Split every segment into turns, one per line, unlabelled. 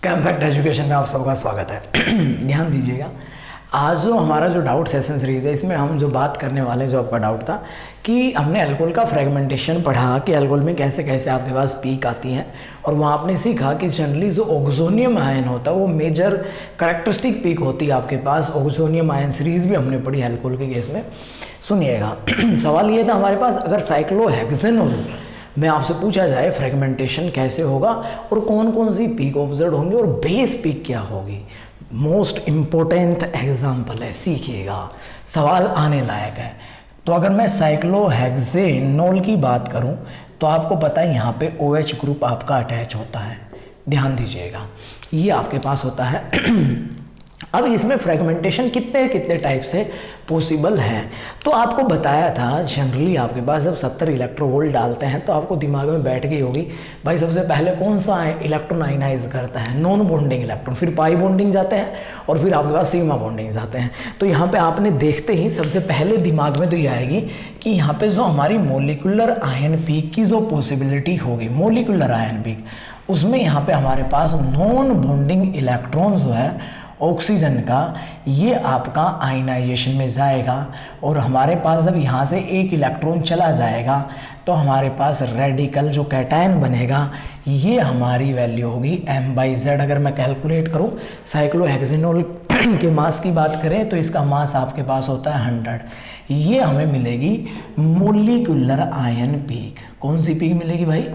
Compact education में आप सबका स्वागत है। ध्यान दीजिएगा, आज जो हमारा जो डाउट सेशन सीरीज है इसमें हम जो बात करने वाले हैं, जो आपका डाउट था कि हमने अल्कोहल का फ्रेगमेंटेशन पढ़ा कि अल्कोहल में कैसे कैसे आपके पास पीक आती हैं, और वहाँ आपने सीखा कि जनरली जो ऑक्सोनियम आयन होता है वो मेजर करेक्टरिस्टिक पीक होती है आपके पास। ऑक्सोनियम आयन सीरीज भी हमने पढ़ी अल्कोहल के केस में। सुनिएगा, सवाल ये था हमारे पास, अगर साइक्लोहेक्सेनोल में आपसे पूछा जाए फ्रेगमेंटेशन कैसे होगा और कौन कौन सी पीक ऑब्जर्व होंगी और बेस पीक क्या होगी, मोस्ट इम्पोर्टेंट एग्जाम्पल है, सीखिएगा, सवाल आने लायक है। तो अगर मैं साइक्लोहेक्सेनोल की बात करूं तो आपको पता है यहाँ पे OH ग्रुप आपका अटैच होता है। ध्यान दीजिएगा, ये आपके पास होता है। अब इसमें फ्रेगमेंटेशन कितने कितने टाइप से पॉसिबल है, तो आपको बताया था जनरली आपके पास जब 70 इलेक्ट्रोवोल्ट डालते हैं तो आपको दिमाग में बैठ गई होगी भाई सबसे पहले कौन सा इलेक्ट्रॉन आयनाइज करता है, नॉन बॉन्डिंग इलेक्ट्रॉन, फिर पाई बॉन्डिंग जाते हैं और फिर आपके पास सिग्मा बॉन्डिंग जाते हैं। तो यहाँ पे आपने देखते ही सबसे पहले दिमाग में तो ये आएगी कि यहाँ पे जो हमारी मोलिकुलर आयन पीक की जो पॉसिबिलिटी होगी, मोलिकुलर आयन पीक, उसमें यहाँ पे हमारे पास नॉन बॉन्डिंग इलेक्ट्रॉन जो है ऑक्सीजन का, ये आपका आयनाइजेशन में जाएगा और हमारे पास जब यहाँ से एक इलेक्ट्रॉन चला जाएगा तो हमारे पास रेडिकल जो कैटायन बनेगा, ये हमारी वैल्यू होगी m/z। अगर मैं कैलकुलेट करूँ साइक्लोहेक्सेनोल के मास की बात करें तो इसका मास आपके पास होता है 100। ये हमें मिलेगी मोलिकुलर आयन पीक। कौन सी पीक मिलेगी भाई?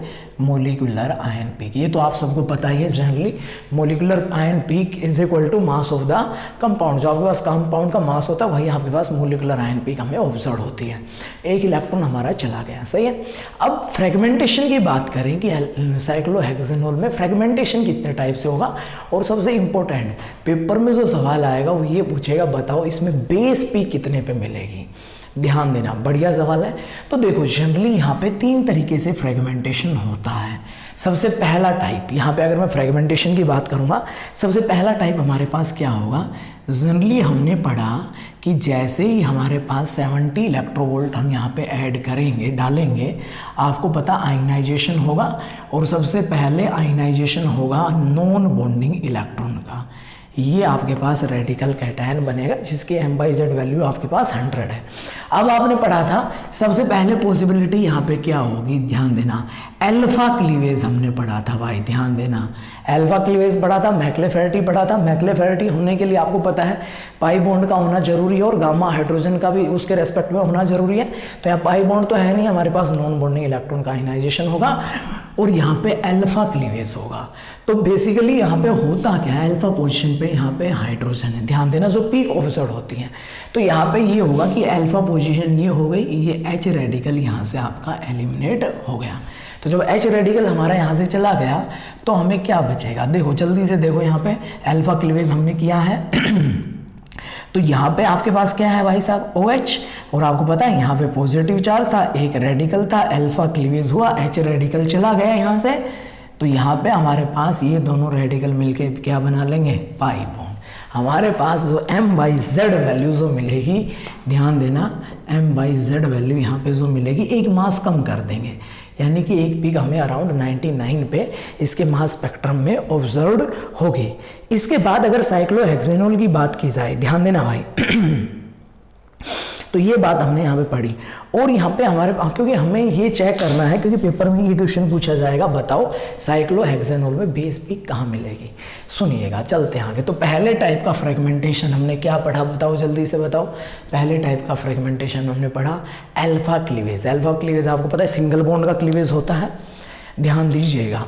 Molecular ion peak. ये तो आप सबको पता ही है, generally molecular ion peak is equal to mass of the compound. जो आपके पास कंपाउंड का मास होता है वही आपके पास मोलिकुलर आयन पीक हमें ऑब्जर्व होती है। एक इलेक्ट्रॉन हमारा चला गया, सही है। अब फ्रेगमेंटेशन की बात करें कि साइक्लोहेक्सेनोल में फ्रेगमेंटेशन कितने टाइप से होगा, और सबसे इंपॉर्टेंट पेपर में जो सवाल आएगा वो ये पूछेगा, बताओ इसमें बेस पीक कितने पे मिलेगी। ध्यान देना, बढ़िया सवाल है। तो देखो जनरली यहाँ पे 3 तरीके से फ्रेगमेंटेशन होता है। सबसे पहला टाइप, यहाँ पे अगर मैं फ्रेगमेंटेशन की बात करूँगा, सबसे पहला टाइप हमारे पास क्या होगा, जनरली हमने पढ़ा कि जैसे ही हमारे पास 70 इलेक्ट्रोवोल्ट हम यहाँ पे ऐड करेंगे, डालेंगे, आपको पता आयनाइजेशन होगा, और सबसे पहले आयनाइजेशन होगा नॉन बॉन्डिंग इलेक्ट्रॉन का। ये आपके पास रेडिकल कैटायन बनेगा जिसकी m/z वैल्यू आपके पास 100 है। अब आपने पढ़ा था सबसे पहले पॉसिबिलिटी यहाँ पे क्या होगी, ध्यान देना, अल्फा क्लीवेज हमने पढ़ा था भाई, ध्यान देना, अल्फा क्लीवेज पढ़ा था, मैक्लेफेरेटी पढ़ा था। मैक्लेफेरेटी होने के लिए आपको पता है पाई बॉन्ड का होना जरूरी है और गामा हाइड्रोजन का भी उसके रेस्पेक्ट में होना जरूरी है। तो यहाँ पाई बॉन्ड तो है नहीं, हमारे पास नॉन बॉन्डिंग इलेक्ट्रॉन का आयनाइजेशन होगा और यहाँ पे अल्फा क्लीवेज होगा। तो बेसिकली यहाँ पे होता क्या है, अल्फा पोजीशन पे यहाँ पे हाइड्रोजन है, ध्यान देना, जो पीक ऑब्जर्व होती हैं। तो यहाँ पे ये होगा कि अल्फा पोजीशन ये हो गई, ये H रेडिकल यहाँ से आपका एलिमिनेट हो गया। तो जब H रेडिकल हमारा यहाँ से चला गया तो हमें क्या बचेगा, देखो जल्दी से देखो, यहाँ पे अल्फा क्लीवेज हमने किया है। तो यहाँ पे आपके पास क्या है भाई साहब, OH, और आपको पता है यहाँ पे पॉजिटिव चार्ज था, एक रेडिकल था, अल्फा क्लीवेज हुआ, H रेडिकल चला गया यहाँ से, तो यहाँ पे हमारे पास ये दोनों रेडिकल मिलके क्या बना लेंगे, पाई बॉन्ड। हमारे पास जो m/z वैल्यू जो मिलेगी, ध्यान देना, m/z वैल्यू यहाँ पे जो मिलेगी, एक मास कम कर देंगे, यानी कि एक पीक हमें अराउंड 99 पे इसके मास स्पेक्ट्रम में ऑब्जर्व होगी। इसके बाद अगर साइक्लोहेक्सेनोल की बात की जाए, ध्यान देना भाई, तो ये बात हमने यहाँ पे पढ़ी, और यहाँ पे हमारे, क्योंकि हमें ये चेक करना है, क्योंकि पेपर में ये क्वेश्चन पूछा जाएगा, बताओ साइक्लोहेक्सेनोल में बेस पीक कहाँ मिलेगी। सुनिएगा, चलते हैं आगे। तो पहले टाइप का फ्रेगमेंटेशन हमने क्या पढ़ा, बताओ जल्दी से बताओ। पहले टाइप का फ्रेगमेंटेशन हमने पढ़ा अल्फा क्लीवेज। अल्फा क्लीवेज आपको पता है सिंगल बॉन्ड का क्लीवेज होता है, ध्यान दीजिएगा।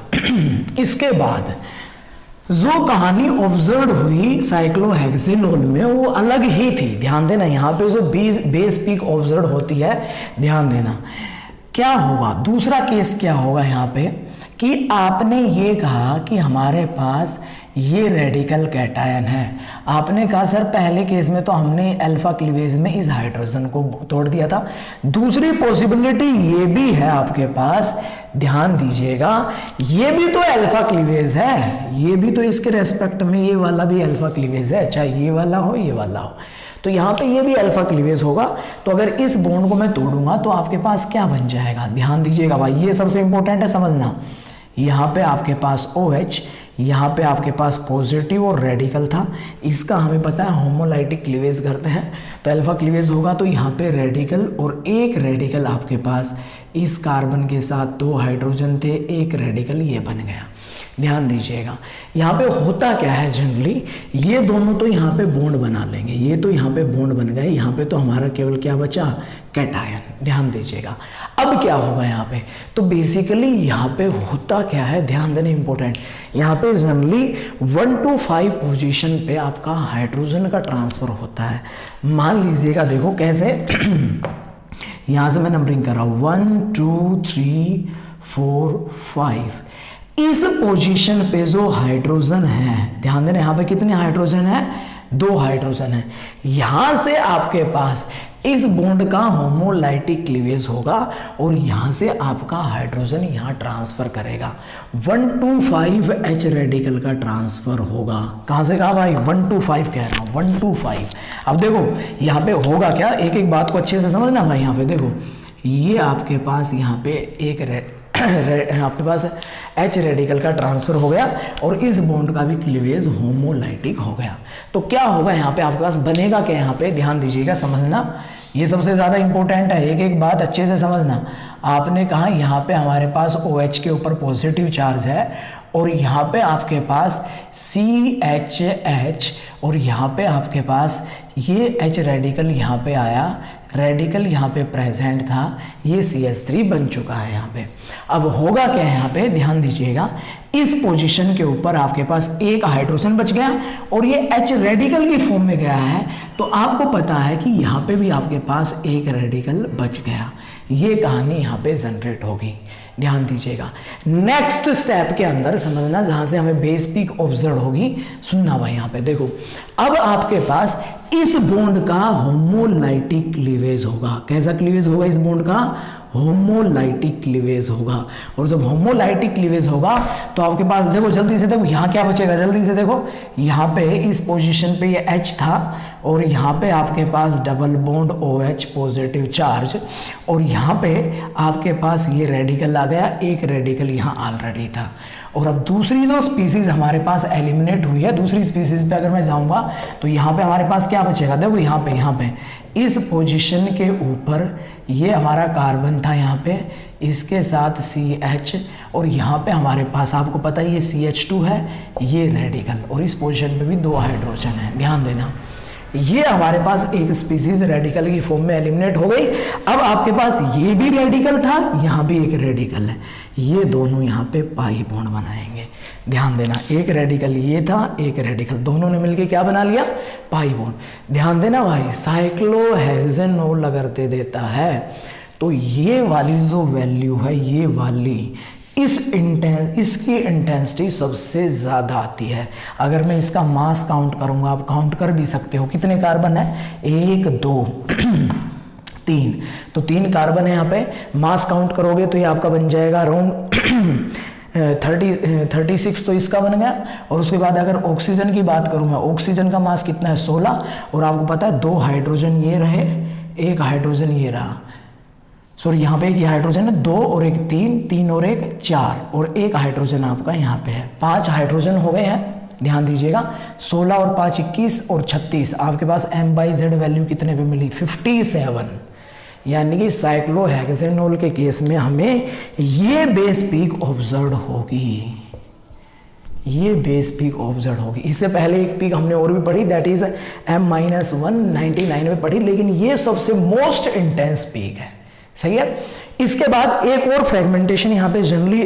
इसके बाद जो कहानी ऑब्जर्व हुई साइक्लोहेक्सेनोल में वो अलग ही थी, ध्यान देना। यहाँ पे जो बेस पीक ऑब्जर्व होती है, ध्यान देना, क्या होगा, दूसरा केस क्या होगा यहाँ पे कि आपने ये कहा कि हमारे पास ये रेडिकल कैटायन है। आपने कहा सर पहले केस में तो हमने अल्फा क्लीवेज में इस हाइड्रोजन को तोड़ दिया था। दूसरी पॉसिबिलिटी ये भी है आपके पास, ध्यान दीजिएगा, ये भी तो अल्फा क्लीवेज है, ये भी तो इसके रेस्पेक्ट में ये वाला भी अल्फा क्लीवेज है, चाहे ये वाला हो ये वाला हो। तो यहाँ पे ये भी अल्फा क्लीवेज होगा। तो अगर इस बॉन्ड को मैं तोड़ूंगा तो आपके पास क्या बन जाएगा, ध्यान दीजिएगा भाई, ये सबसे इंपॉर्टेंट है समझना। यहाँ पे आपके पास OH, यहाँ पे आपके पास पॉजिटिव और रेडिकल था, इसका हमें पता है होमोलाइटिक क्लीवेज करते हैं तो अल्फा क्लीवेज होगा, तो यहाँ पे रेडिकल और एक रेडिकल आपके पास इस कार्बन के साथ 2 हाइड्रोजन थे, एक रेडिकल ये बन गया। ध्यान दीजिएगा यहाँ पे होता क्या है, जनरली ये दोनों तो यहाँ पे बॉन्ड बना लेंगे, ये तो यहाँ पे बॉन्ड बन गए, यहाँ पे तो हमारा केवल क्या बचा, कैटायन। ध्यान दीजिएगा अब क्या होगा यहाँ पे, तो बेसिकली यहाँ पे होता क्या है, ध्यान देना इंपॉर्टेंट, यहाँ पे जनरली 1 to 5 पोजीशन पे आपका हाइड्रोजन का ट्रांसफर होता है। मान लीजिएगा देखो कैसे यहाँ से मैं नंबरिंग कर रहा हूँ 1 2 3 4 5, इस पोजीशन पे जो हाइड्रोजन है, ध्यान देना यहाँ पे कितने हाइड्रोजन है, 2 हाइड्रोजन है, यहाँ से आपके पास इस बॉन्ड का होमोलाइटिक क्लीवेज होगा और यहाँ से आपका हाइड्रोजन यहाँ ट्रांसफर करेगा, 1 to 5 H रेडिकल का ट्रांसफर होगा। कहाँ से कहा भाई, 1 to 5 कह रहा हूँ, 1 to 5। अब देखो यहाँ पे होगा क्या, एक एक बात को अच्छे से समझना भाई। यहाँ पे देखो ये आपके पास यहाँ पे एक आपके पास H रेडिकल का ट्रांसफर हो गया और इस बॉन्ड का भी क्लीवेज होमोलाइटिक हो गया। तो क्या होगा यहाँ पे आपके पास बनेगा क्या, यहाँ पे ध्यान दीजिएगा, समझना ये सबसे ज़्यादा इंपॉर्टेंट है, एक एक बात अच्छे से समझना। आपने कहा यहाँ पे हमारे पास OH के ऊपर पॉजिटिव चार्ज है और यहाँ पे आपके पास CHH और यहाँ पे आपके पास ये H रेडिकल यहाँ पे आया, रेडिकल यहाँ पे प्रेजेंट था, ये CH3 बन चुका है यहाँ पे। अब होगा क्या यहाँ पे, ध्यान दीजिएगा, इस पोजीशन के ऊपर आपके पास एक हाइड्रोजन बच गया और ये H रेडिकल की फॉर्म में गया है, तो आपको पता है कि यहाँ पे भी आपके पास एक रेडिकल बच गया। ये कहानी यहाँ पे जनरेट होगी, ध्यान दीजिएगा। नेक्स्ट स्टेप के अंदर समझना, जहाँ से हमें बेस पीक ऑब्जर्व होगी, सुनना भाई। यहाँ पे देखो अब आपके पास इस बॉन्ड का होमोलाइटिक क्लीवेज होगा। कैसा क्लीवेज होगा इस बॉन्ड का, होमोलाइटिक क्लीवेज होगा। और जब होमोलाइटिक क्लीवेज होगा तो आपके पास देखो जल्दी से देखो यहाँ क्या बचेगा, जल्दी से देखो यहाँ पे इस पोजीशन पे ये H था और यहाँ पे आपके पास double bond OH positive charge और यहाँ पे आपके पास ये रेडिकल आ गया, एक रेडिकल यहाँ ऑलरेडी था। और अब दूसरी जो स्पीसीज हमारे पास एलिमिनेट हुई है, दूसरी स्पीसीज पे अगर मैं जाऊंगा तो यहाँ पे हमारे पास क्या बचेगा, देखो यहाँ पे इस पोजीशन के ऊपर ये हमारा कार्बन था, यहाँ पे इसके साथ CH और यहाँ पे हमारे पास आपको पता है ये CH2 है, ये रेडिकल और इस पोजीशन पे भी 2 हाइड्रोजन है। ध्यान देना ये हमारे पास एक स्पीसीज रेडिकल की फॉर्म में एलिमिनेट हो गई। अब आपके पास ये भी रेडिकल था, यहाँ भी एक रेडिकल है, ये दोनों यहाँ पे पाई बॉन्ड बनाएंगे। ध्यान देना एक रेडिकल ये था, एक रेडिकल, दोनों ने मिलके क्या बना लिया, पाई बॉन्ड। ध्यान देना भाई, साइक्लोहेक्सेनोल अगर दे देता है तो ये वाली जो वैल्यू है, ये वाली इसकी इंटेंसिटी सबसे ज़्यादा आती है। अगर मैं इसका मास काउंट करूंगा, आप काउंट कर भी सकते हो कितने कार्बन है, 1 2 3, तो 3 कार्बन है यहाँ पे। मास काउंट करोगे तो ये आपका बन जाएगा अराउंड 36, तो इसका बन गया। और उसके बाद अगर ऑक्सीजन की बात करूँ मैं, ऑक्सीजन का मास कितना है 16 और आपको पता है 2 हाइड्रोजन ये रहे, एक हाइड्रोजन ये रहा, सॉरी यहाँ पे एक हाइड्रोजन है, 2 और एक 3, 3 और एक 4 और एक हाइड्रोजन आपका यहाँ पे है, 5 हाइड्रोजन हो गए हैं। ध्यान दीजिएगा 16 और 5 21 और 36, आपके पास M/Z वैल्यू कितने पे मिली, 57। यानी कि साइक्लोहेक्सेनोल के केस में हमें ये बेस पीक ऑब्जर्व होगी, ये बेस पीक ऑब्जर्व होगी। इससे पहले एक पीक हमने और भी पढ़ी, दैट इज M-199 में पढ़ी, लेकिन ये सबसे मोस्ट इंटेंस पीक है। सही है। इसके बाद एक और फ्रेगमेंटेशन यहाँ पे जनरली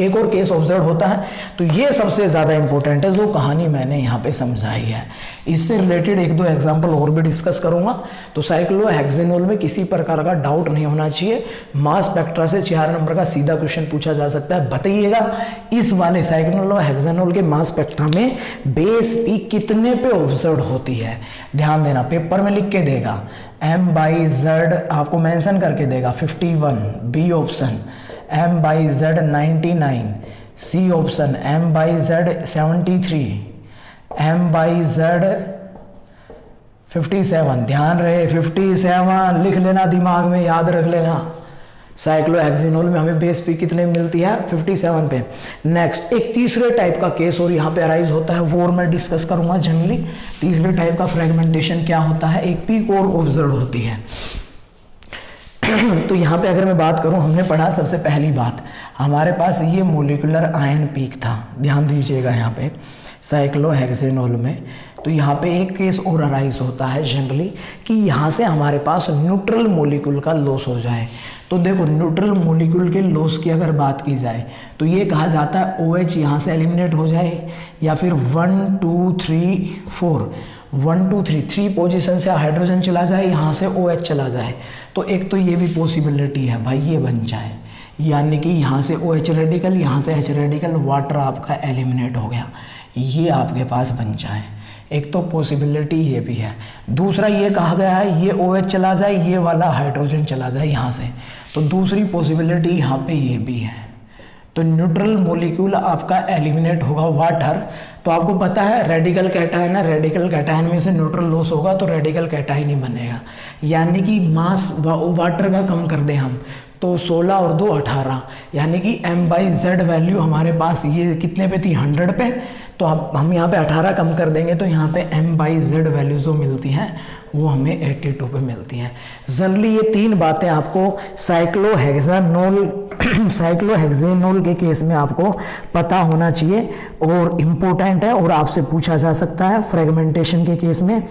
एक और केस ऑब्जर्व होता है, तो ये सबसे ज़्यादा इंपॉर्टेंट है जो कहानी मैंने यहाँ पे समझाई है। इससे रिलेटेड 1-2 एग्जांपल और भी डिस्कस करूँगा। तो साइक्लोहेक्सेनोल में किसी प्रकार का डाउट नहीं होना चाहिए, मास स्पेक्ट्रा से 4 नंबर का सीधा क्वेश्चन पूछा जा सकता है। बताइएगा इस वाले साइक्लोहेक्सेनोल के मास स्पेक्ट्रा में बेस पीक कितने पे ऑब्जर्व होती है। ध्यान देना, पेपर में लिख के देगा, M/Z आपको मेंशन करके देगा 51, B option, M/Z 99, C option, M/Z 73, M/Z 57। ध्यान रहे 57 लिख लेना, दिमाग में याद रख लेना, साइक्लोहेक्सेनोल में हमें बेस पीक कितने मिलती है 57 पे। नेक्स्ट एक तीसरे टाइप का केस और यहाँ पे अराइज होता है, वो और मैं डिस्कस करूंगा जनरली। तीसरे टाइप का फ्रेगमेंटेशन क्या होता है, एक पीक और ऑब्जर्व होती है। तो यहाँ पे अगर मैं बात करूँ, हमने पढ़ा सबसे पहली बात, हमारे पास ये मोलिकुलर आयन पीक था, ध्यान दीजिएगा यहाँ पे साइक्लोहेक्सेनोल में। तो यहाँ पे एक केस और अराइज होता है जनरली कि यहाँ से हमारे पास न्यूट्रल मोलिक्यूल का लॉस हो जाए। तो देखो न्यूट्रल मोलिक्यूल के लॉस की अगर बात की जाए तो ये कहा जाता है OH यहाँ से एलिमिनेट हो जाए, या फिर 1 2 3 4 1 2 3 3 पोजीशन से हाइड्रोजन चला जाए, यहाँ से OH चला जाए। तो एक तो ये भी पॉसिबिलिटी है भाई ये बन जाए, यानी कि यहाँ से OH रेडिकल, यहाँ से H रेडिकल, वाटर आपका एलिमिनेट हो गया, ये आपके पास बन जाए। एक तो पॉसिबिलिटी ये भी है। दूसरा ये कहा गया है ये OH चला जाए, ये वाला हाइड्रोजन चला जाए यहाँ से, तो दूसरी पॉसिबिलिटी यहाँ पे ये भी है। तो न्यूट्रल मॉलिक्यूल आपका एलिमिनेट होगा वाटर। तो आपको पता है रेडिकल कैटायन है, रेडिकल कैटायन में से न्यूट्रल लॉस होगा तो रेडिकल कैटायन ही बनेगा, यानी कि मास वाटर का कम कर दें हम तो 16 और 2 18, यानी कि M/Z वैल्यू हमारे पास ये कितने पे थी 100 पे, तो हम यहाँ पे 18 कम कर देंगे तो यहाँ पे M/Z वैल्यू जो मिलती हैं वो हमें 82 पे मिलती हैं। जनरली ये तीन बातें आपको साइक्लोहेक्सेनोल के केस में आपको पता होना चाहिए और इम्पोर्टेंट है और आपसे पूछा जा सकता है फ्रेगमेंटेशन के केस में।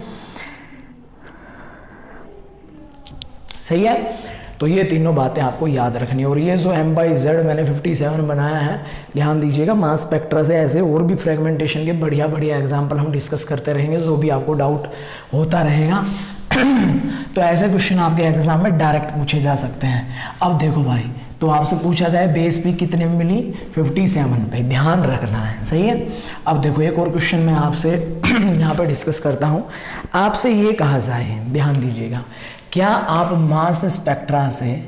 सही है, तो ये तीनों बातें आपको याद रखनी है। और ये जो M/Z मैंने 57 बनाया है, ध्यान दीजिएगा, मास स्पेक्ट्रा से ऐसे और भी फ्रेगमेंटेशन के बढ़िया बढ़िया एग्जाम्पल हम डिस्कस करते रहेंगे, जो भी आपको डाउट होता रहेगा। तो ऐसे क्वेश्चन आपके एग्जाम में डायरेक्ट पूछे जा सकते हैं। अब देखो भाई, तो आपसे पूछा जाए बेस पीक कितने में मिली 57 पे, ध्यान रखना है। सही है, अब देखो एक और क्वेश्चन मैं आपसे यहाँ पर डिस्कस करता हूँ। आपसे ये कहा जाए, ध्यान दीजिएगा, क्या आप मास स्पेक्ट्रा से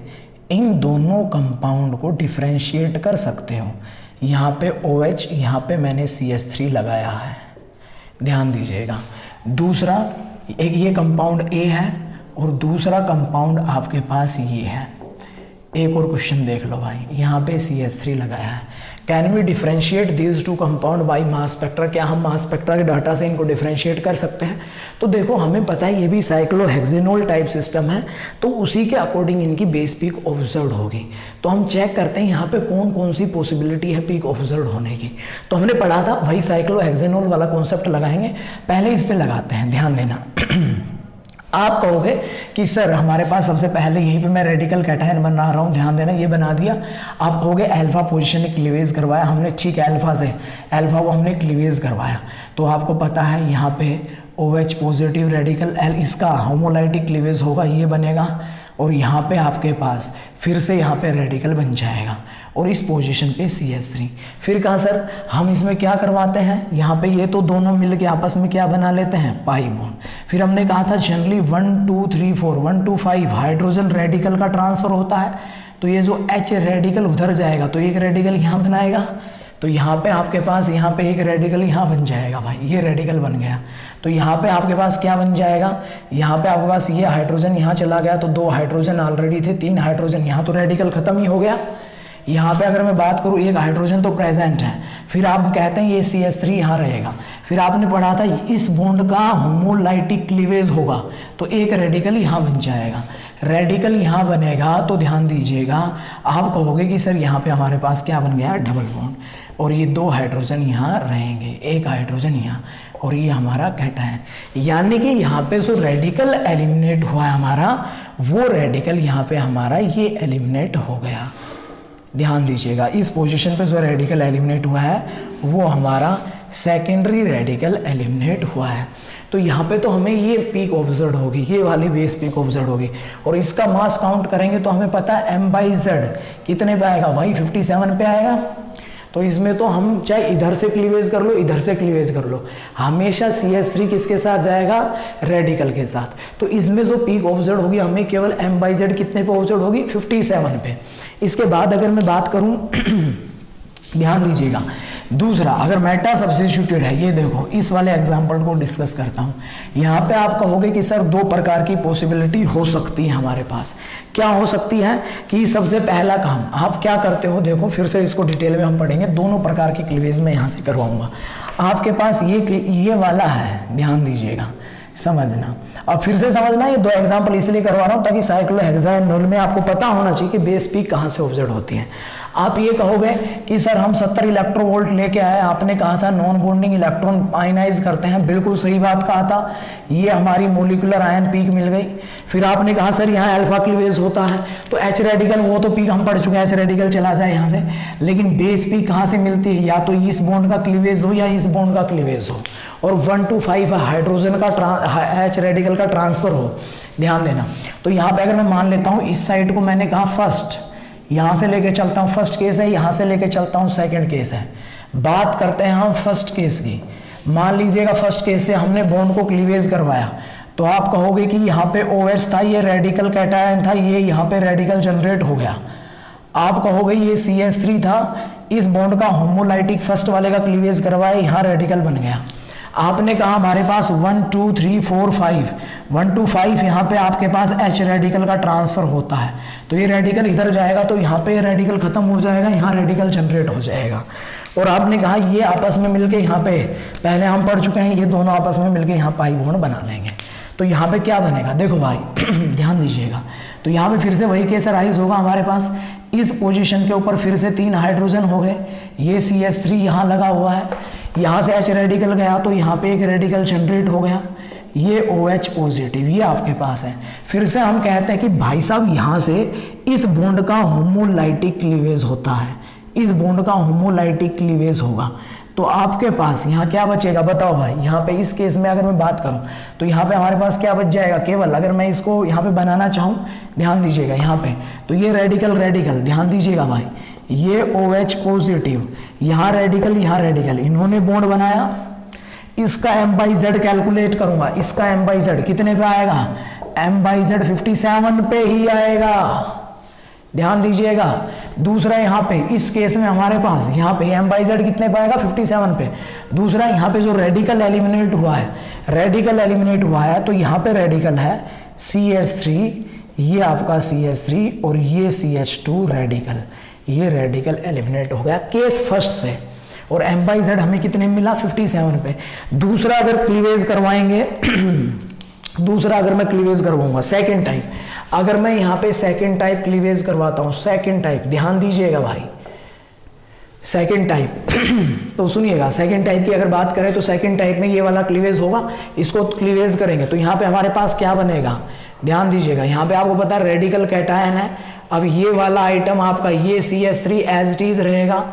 इन दोनों कंपाउंड को डिफरेंशिएट कर सकते हो? यहाँ पे OH, यहाँ पे मैंने CH3 लगाया है, ध्यान दीजिएगा। दूसरा एक ये कंपाउंड A है और दूसरा कंपाउंड आपके पास ये है। एक और क्वेश्चन देख लो भाई, यहाँ पे CH3 लगाया है। Can we differentiate these two compound by mass spectra? क्या हम मास स्पेक्ट्रा के डाटा से इनको डिफरेंशिएट कर सकते हैं? तो देखो हमें पता है ये भी साइक्लोहेक्सेनोल टाइप सिस्टम है, तो उसी के अकॉर्डिंग इनकी बेस पीक ऑब्जर्व होगी। तो हम चेक करते हैं यहाँ पे कौन कौन सी पॉसिबिलिटी है पीक ऑब्जर्व होने की। तो हमने पढ़ा था भाई साइक्लोहेक्सेनोल वाला कॉन्सेप्ट लगाएंगे, पहले इस पर लगाते हैं, ध्यान देना। आप कहोगे कि सर हमारे पास सबसे पहले यहीं पे मैं रेडिकल कैटायन बना रहा हूँ, ध्यान देना, ये बना दिया। आप कहोगे अल्फा पोजीशन ने क्लीवेज करवाया हमने, ठीक है, अल्फा से अल्फा को हमने क्लीवेज करवाया। तो आपको पता है यहाँ पे OH पॉजिटिव रेडिकल L, इसका होमोलाइटिक क्लीवेज होगा, ये बनेगा, और यहाँ पे आपके पास फिर से यहाँ पे रेडिकल बन जाएगा और इस पोजीशन पे CH3। फिर कहा सर हम इसमें क्या करवाते हैं, यहाँ पे ये तो दोनों मिल के आपस में क्या बना लेते हैं, पाई बॉन्ड। फिर हमने कहा था जनरली 1 2 3 4 1 2 5 हाइड्रोजन रेडिकल का ट्रांसफर होता है, तो ये जो H रेडिकल उधर जाएगा तो एक रेडिकल यहाँ बनाएगा, तो यहाँ पे आपके पास यहाँ पे एक रेडिकल यहाँ बन जाएगा भाई, ये रेडिकल बन गया। तो यहाँ पे आपके पास क्या बन जाएगा, यहाँ पे आपके पास ये हाइड्रोजन यहाँ चला गया, तो 2 हाइड्रोजन ऑलरेडी थे, 3 हाइड्रोजन यहाँ, तो रेडिकल खत्म ही हो गया। यहाँ पे अगर मैं बात करूँ एक हाइड्रोजन तो प्रेजेंट है, फिर आप कहते हैं ये CH3 यहाँ रहेगा। फिर आपने पढ़ा था इस बॉन्ड का होमोलाइटिक क्लीवेज होगा, तो एक रेडिकल यहाँ बन जाएगा, रेडिकल यहाँ बनेगा। तो ध्यान दीजिएगा, आप कहोगे कि सर यहाँ पे हमारे पास क्या बन गया, डबल बॉन्ड, और ये 2 हाइड्रोजन यहाँ रहेंगे, एक हाइड्रोजन यहाँ, और ये हमारा कैटायन। यानी कि यहाँ पे जो रेडिकल एलिमिनेट हुआ है हमारा, वो रेडिकल यहाँ पे हमारा ये एलिमिनेट हो गया। ध्यान दीजिएगा, इस पोजीशन पे जो रेडिकल एलिमिनेट हुआ है वो हमारा सेकेंडरी रेडिकल एलिमिनेट हुआ है। तो यहाँ पे तो हमें ये पीक ऑब्जर्व होगी, ये वाली बेस पीक ऑब्जर्व होगी, और इसका मास काउंट करेंगे तो हमें पता है M/Z कितने पे आएगा भाई, 57 पे आएगा। तो इसमें तो हम चाहे इधर से क्लीवेज कर लो, इधर से क्लीवेज कर लो, हमेशा CH3 किसके साथ जाएगा, रेडिकल के साथ। तो इसमें जो पीक ऑब्जर्व होगी हमें केवल M/Z कितने पे ऑब्जर्व होगी, 57 पे। इसके बाद अगर मैं बात करूं ध्यान दीजिएगा, दूसरा, अगर मेटा सब्स्टिट्यूटेड है, ये देखो इस वाले एग्जाम्पल को डिस्कस करता हूँ। यहाँ पे आप कहोगे कि सर दो प्रकार की पॉसिबिलिटी हो सकती है हमारे पास। क्या हो सकती है कि सबसे पहला काम आप क्या करते हो, देखो फिर से इसको डिटेल में हम पढ़ेंगे, दोनों प्रकार की क्लीवेज में यहाँ से करवाऊंगा। आपके पास ये वाला है, ध्यान दीजिएगा, समझना। अब फिर से समझना, ये दो एग्जांपल इसलिए करवा रहा हूँ ताकि साइक्लोहेक्सानोल में आपको पता होना चाहिए कि बेस पीक कहाँ से ऑब्जर्व होती है। आप ये कहोगे कि सर हम 70 इलेक्ट्रोवोल्ट लेके आए, आपने कहा था नॉन बॉन्डिंग इलेक्ट्रॉन आयनाइज करते हैं, बिल्कुल सही बात कहा था, ये हमारी मोलिकुलर आयन पीक मिल गई। फिर आपने कहा सर यहाँ अल्फा क्लीवेज होता है, तो एच रेडिकल, वो तो पीक हम पढ़ चुके हैं, एच रेडिकल चला जाए यहाँ से, लेकिन बेस पीक कहाँ से मिलती है, या तो इस बॉन्ड का क्लीवेज हो या इस बॉन्ड का क्लीवेज हो, और 1 to 5 हाइड्रोजन का एच रेडिकल का ट्रांसफर हो, ध्यान देना। तो यहाँ पे अगर मैं मान लेता हूँ इस साइड को मैंने कहा फर्स्ट, यहाँ से लेके चलता हूँ फर्स्ट केस है, यहाँ से लेके चलता हूँ सेकंड केस है। बात करते हैं हम फर्स्ट केस की। मान लीजिएगा फर्स्ट केस से हमने बॉन्ड को क्लीवेज करवाया, तो आप कहोगे कि यहाँ पे OH था, ये रेडिकल कैटायन था, ये यहाँ पे रेडिकल जनरेट हो गया। आप कहोगे ये CH3 था, इस बॉन्ड का होमोलाइटिक फर्स्ट वाले का क्लीवेज करवाया, यहाँ रेडिकल बन गया। आपने कहा हमारे पास 1 2 3 4 5 1 to 5 यहाँ पे आपके पास H रेडिकल का ट्रांसफर होता है, तो ये रेडिकल इधर जाएगा, तो यहाँ पे रेडिकल खत्म हो जाएगा, यहाँ रेडिकल जनरेट हो जाएगा। और आपने कहा ये आपस में मिलके यहाँ पे, पहले हम पढ़ चुके हैं, ये दोनों आपस में मिलके यहाँ पाई बॉन्ड बना लेंगे। तो यहाँ पे क्या बनेगा, देखो भाई ध्यान दीजिएगा। तो यहाँ पे फिर से वही केस राइज होगा हमारे पास, इस पोजीशन के ऊपर फिर से 3 हाइड्रोजन हो गए, ये CH3 यहाँ लगा हुआ है, यहाँ से H रेडिकल गया तो यहाँ पे एक रेडिकल जनरेट हो गया, ये OH पॉजिटिव, ये आपके पास है। फिर से हम कहते हैं कि भाई साहब यहाँ से इस बॉन्ड का होमोलाइटिक क्लीवेज होता है, इस बॉन्ड का होमोलाइटिक क्लीवेज होगा, तो आपके पास यहाँ क्या बचेगा, बताओ भाई। यहाँ पे इस केस में अगर मैं बात करूँ तो यहाँ पे हमारे पास क्या बच जाएगा, केवल अगर मैं इसको यहाँ पे बनाना चाहूँ, ध्यान दीजिएगा यहाँ पे, तो ये रेडिकल, ध्यान दीजिएगा भाई, ये OH पॉजिटिव, यहाँ रेडिकल, इन्होंने बॉन्ड बनाया, इसका M/Z कैलकुलेट करूंगा, इसका M/Z कितने पे आएगा, M/Z 57 पे ही आएगा, ध्यान दीजिएगा। दूसरा यहाँ पे इस केस में हमारे पास यहाँ पे M/Z कितने पे आएगा, 57 पे। दूसरा यहाँ पे जो रेडिकल एलिमिनेट हुआ है, तो यहाँ पे रेडिकल है CH3, ये आपका CH3 और ये CH2 रेडिकल, ये रेडिकल एलिमिनेट हो गया केस फर्स्ट से, और M/Z हमें कितने मिला, 57 पे। दूसरा अगर क्लीवेज करवाएंगे दूसरा अगर मैं क्लीवेज करवाऊंगा सेकंड टाइप, अगर मैं यहाँ पे सेकंड टाइप क्लीवेज करवाता हूँ, सेकंड टाइप, ध्यान दीजिएगा भाई, सेकंड टाइप तो सुनिएगा, सेकंड टाइप की अगर बात करें तो सेकंड टाइप में ये वाला क्लीवेज होगा, इसको क्लीवेज करेंगे तो यहाँ पे हमारे पास क्या बनेगा, ध्यान दीजिएगा। यहाँ पे आपको पता है रेडिकल कैटायन है, अब ये वाला आइटम आपका ये CH3 एज इट इज रहेगा,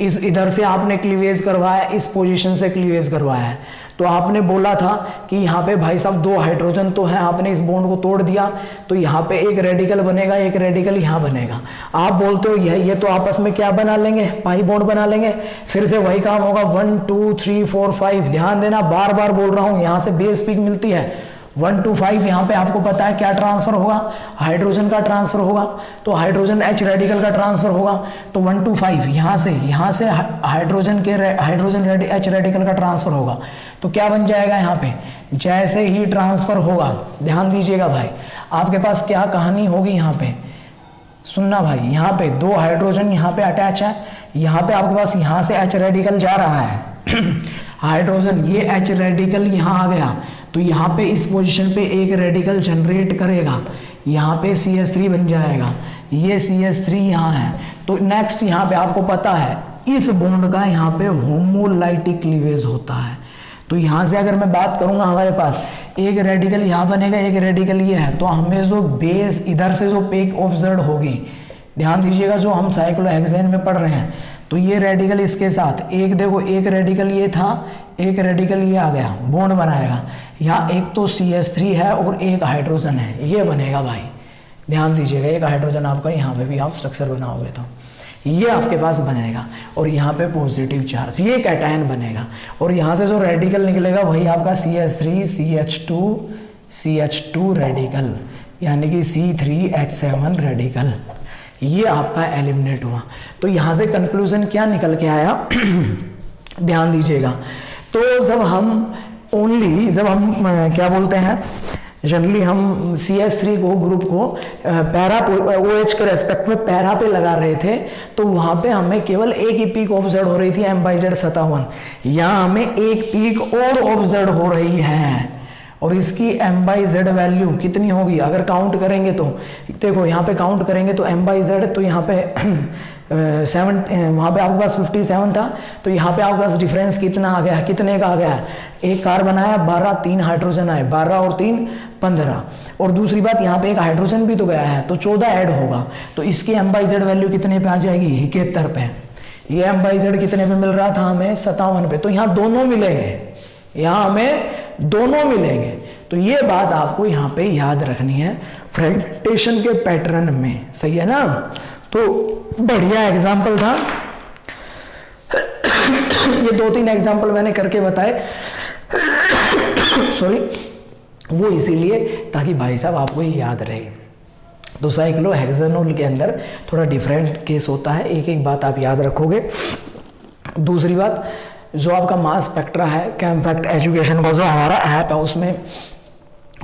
इस इधर से आपने क्लीवेज करवाया, इस पोजीशन से क्लीवेज करवाया है, तो आपने बोला था कि यहाँ पे भाई साहब 2 हाइड्रोजन तो है, आपने इस बॉन्ड को तोड़ दिया, तो यहाँ पे एक रेडिकल बनेगा, एक रेडिकल यहाँ बनेगा। आप बोलते हो ये तो आपस में क्या बना लेंगे, पाई बॉन्ड बना लेंगे, फिर से वही काम होगा 1 2 3 4 5, ध्यान देना, बार बार बोल रहा हूँ, यहाँ से बेस पीक मिलती है 1 to 5, यहाँ पे आपको पता है क्या ट्रांसफर होगा, हाइड्रोजन का ट्रांसफर होगा, तो हाइड्रोजन H रेडिकल का ट्रांसफर होगा, तो 1 to 5 यहाँ से हाइड्रोजन H रेडिकल का ट्रांसफर होगा, तो क्या बन जाएगा यहाँ पे, जैसे ही ट्रांसफर होगा, ध्यान दीजिएगा भाई, आपके पास क्या कहानी होगी यहाँ पे, सुनना भाई, यहाँ पे 2 हाइड्रोजन यहाँ पे अटैच है, यहाँ पे आपके पास यहाँ से H रेडिकल जा रहा है हाइड्रोजन, ये H रेडिकल यहाँ आ गया, तो यहाँ पे इस पोजीशन पे एक रेडिकल जनरेट करेगा, यहाँ पे CH3 बन जाएगा, ये CH3 यहाँ है, तो नेक्स्ट यहाँ पे आपको पता है इस बॉन्ड का यहाँ पे होमोलाइटिक क्लीवेज होता है, तो यहाँ से अगर मैं बात करूँगा हमारे पास एक रेडिकल यहाँ बनेगा, एक रेडिकल ये है, तो हमें जो बेस इधर से जो पीक ऑब्जर्व होगी, ध्यान दीजिएगा, जो हम साइक्लोहेक्सेन में पढ़ रहे हैं, तो ये रेडिकल इसके साथ एक, देखो एक रेडिकल ये था, एक रेडिकल ये आ गया, बॉन्ड बनाएगा, यहाँ एक तो CH3 है और एक हाइड्रोजन है, ये बनेगा भाई, ध्यान दीजिएगा, एक हाइड्रोजन आपका यहाँ पे भी आप स्ट्रक्चर बनाओगे तो ये आपके पास बनेगा, और यहाँ पे पॉजिटिव चार्ज, ये कैटायन बनेगा, और यहाँ से जो रेडिकल निकलेगा वही आपका CH3 CH2 रेडिकल, यानी कि C3H7 रेडिकल, ये आपका एलिमिनेट हुआ। तो यहाँ से कंक्लूजन क्या निकल के आया ध्यान दीजिएगा। तो जब हम क्या बोलते हैं, जनरली हम CS3 को ग्रुप को पैरा OH के रेस्पेक्ट में पैरा पे लगा रहे थे, तो वहां पे हमें केवल एक ही पीक ऑब्जर्व हो रही थी M/Z सतह 1। यहाँ हमें एक पीक और ऑब्जर्व हो रही है, और इसकी M/Z वैल्यू कितनी होगी अगर काउंट करेंगे तो देखो, यहाँ पे काउंट करेंगे तो M/Z, तो यहाँ पे 7, वहाँ पे आपके पास 57 था, तो यहाँ पे आपके पास डिफरेंस कितना आ गया, कितने का आ गया, एक कार्बन आया 12, 3 हाइड्रोजन आए 12 और 3 15, और दूसरी बात यहाँ पे एक हाइड्रोजन भी तो गया है, तो 14 ऐड होगा, तो इसकी M/Z वैल्यू कितने पे आ जाएगी, 71 पे। ये M/Z कितने पे मिल रहा था हमें, 57 पे। तो यहाँ दोनों मिलेंगे, यहाँ हमें दोनों मिलेंगे। तो ये बात आपको यहाँ पे याद रखनी है फ्रेगमेंटेशन के पैटर्न में, सही है ना। तो बढ़िया एग्जाम्पल था ये 2-3 एग्जाम्पल मैंने करके बताए सॉरी, वो इसीलिए ताकि भाई साहब आपको ये याद रहे। तो साइक्लोहेक्सेनोल के अंदर थोड़ा डिफरेंट केस होता है, एक एक बात आप याद रखोगे। दूसरी बात, जो आपका मास स्पेक्ट्रा है, कैमफैक्ट एजुकेशन का जो हमारा ऐप है, उसमें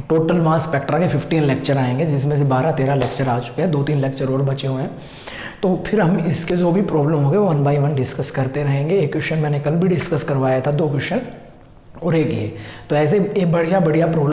टोटल मास स्पेक्ट्रा के 15 लेक्चर आएंगे, जिसमें से 12-13 लेक्चर आ चुके हैं, 2-3 लेक्चर और बचे हुए हैं। तो फिर हम इसके जो भी प्रॉब्लम होंगे 1 बाय 1 डिस्कस करते रहेंगे। एक क्वेश्चन मैंने कल भी डिस्कस करवाया था, 2 क्वेश्चन और एक ये। तो ऐसे बढ़िया प्रॉब्लम